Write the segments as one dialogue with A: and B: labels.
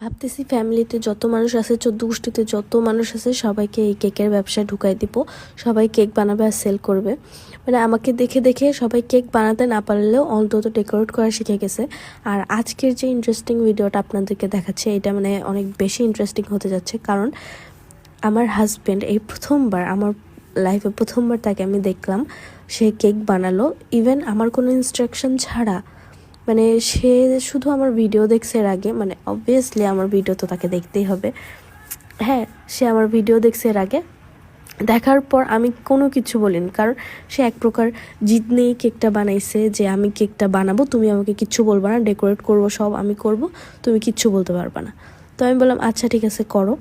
A: ভাবতেছি ফ্যামিলিতে যত মানুষ আছে 14 গোষ্ঠীতে যত মানুষ আছে সবাইকে এই কেকের ব্যবসায় ঢুকাই দিব। সবাই কেক বানাবে আর সেল করবে। মানে আমাকে দেখে দেখে সবাই কেক বানাতে না পারলেও অন্তত ডেকোরেট করা শিখে গেছে। আর আজকের যে ইন্টারেস্টিং ভিডিওটা আপনাদেরকে দেখাচ্ছে এটা মানে অনেক বেশি ইন্টারেস্টিং হতে যাচ্ছে, কারণ আমার হাজব্যান্ড এই প্রথমবার আমার লাইফে প্রথমবার তাকে আমি দেখলাম সে কেক বানালো, ইভেন আমার কোনো ইনস্ট্রাকশন ছাড়া। মানে সে শুধু আমার ভিডিও দেখছে এর আগে, মানে অবভিয়াসলি আমার ভিডিও তো তাকে দেখতেই হবে। হ্যাঁ, সে আমার ভিডিও দেখছে এর আগে, দেখার পর আমি কোনো কিছু বলিনি, কারণ সে এক প্রকার জিদ নিয়েই কেকটা বানাইছে যে আমি কেকটা বানাবো, তুমি আমাকে কিচ্ছু বলবা না, ডেকোরেট করবো সব আমি করব, তুমি কিচ্ছু বলতে পারবা না। তো আমি বললাম আচ্ছা ঠিক আছে করো,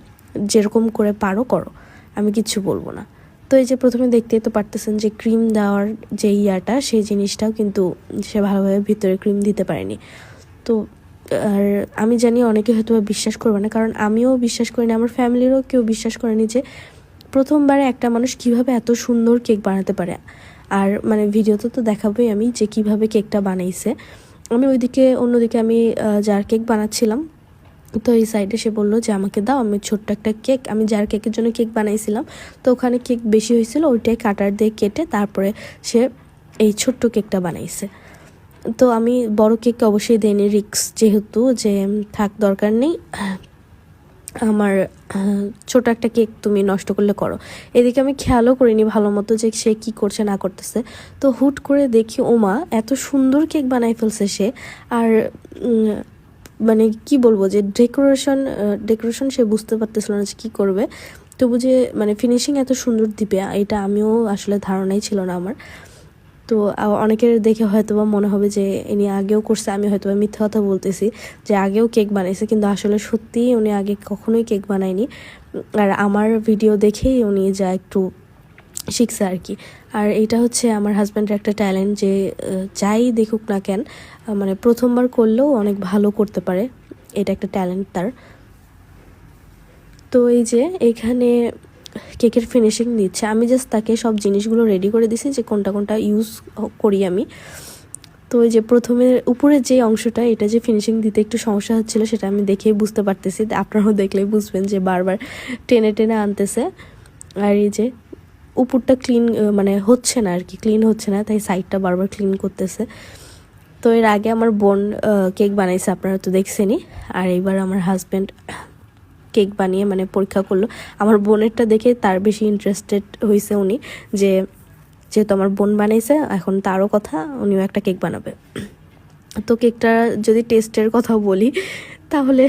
A: যেরকম করে পারো করো, আমি কিচ্ছু বলবো না। তো এই যে প্রথমে দেখতেই তো পারতেছেন যে ক্রিম দেওয়ার যে ইয়াটা, সেই জিনিসটাও কিন্তু সে ভালোভাবে ভিতরে ক্রিম দিতে পারেনি। তো আর আমি জানি অনেকে হয়তো বিশ্বাস করবে না, কারণ আমিও বিশ্বাস করিনি, আমার ফ্যামিলিরও কেউ বিশ্বাস করেনি যে প্রথমবারে একটা মানুষ কিভাবে এত সুন্দর কেক বানাতে পারে। আর মানে ভিডিওতে তো দেখাবোই আমি যে কিভাবে কেকটা বানাইছে। আমি অন্যদিকে আমি যার কেক বানাচ্ছিলাম, তো এই সাইডে সে বললো যে আমাকে দাও, আমি ছোট্ট একটা কেক, আমি যার কেকের জন্য কেক বানাইছিলাম তো ওখানে কেক বেশি হয়েছিল, ওইটাই কাটার দিয়ে কেটে তারপরে সে এই ছোট্ট কেকটা বানাইছে। তো আমি বড় কেক অবশ্যই দেইনি, রিক্স যেহেতু, যে থাক দরকার নেই, আমার ছোট একটা কেক তুমি নষ্ট করলে করো। এদিকে আমি খেয়ালও করিনি ভালো মতো যে সে কি করছে না করতেছে। তো হুট করে দেখি ওমা এত সুন্দর কেক বানাই ফেলছে সে। আর মানে কি বলবো, যে ডেকোরেশন সে বুঝতে পারতেছিল না যে কী করবে, তবু যে মানে ফিনিশিং এত সুন্দর দিবে এটা আমিও আসলে ধারণাই ছিল না আমার। তো অনেকের দেখে হয়তো বা মনে হবে যে ইনি আগেও করছে, আমি হয়তো বা মিথ্যা কথা বলতেছি যে আগেও কেক বানাইছে, কিন্তু আসলে সত্যিই উনি আগে কখনোই কেক বানায়নি। আর আমার ভিডিও দেখেই উনি যা একটু শিখছে আর কি। আর এটা হচ্ছে আমার হাজব্যান্ডের একটা ট্যালেন্ট, যে যাই দেখুক না কেন মানে প্রথমবার করলেও অনেক ভালো করতে পারে, এটা একটা ট্যালেন্ট তার। তো এই যে এখানে কেকের ফিনিশিং দিচ্ছে, আমি জাস্ট তাকে সব জিনিসগুলো রেডি করে দিছি যে কোনটা কোনটা ইউজ করি আমি। তো এই যে প্রথমে উপরের যে অংশটা, এটা যে ফিনিশিং দিতে একটু সমস্যা হচ্ছিলো সেটা আমি দেখেই বুঝতে পারতেছি, আপনারাও দেখলেই বুঝবেন যে বারবার টেনে টেনে আনতেছে। আর এই যে উপরটা ক্লিন মানে হচ্ছে না আর কি, ক্লিন হচ্ছে না, তাই সাইডটা বারবার ক্লিন করতেছে। তো এর আগে আমার বোন কেক বানাইছে, আপনারা তো দেখছেনই। আর এইবার আমার হাজব্যান্ড কেক বানিয়ে মানে পরীক্ষা করলো। আমার বোনেরটা দেখে তার বেশি ইন্টারেস্টেড হয়েছে উনি, যে যেহেতু আমার বোন বানাইছে এখন তারও কথা, উনিও একটা কেক বানাবে। তো কেকটা যদি টেস্টের কথা বলি তাহলে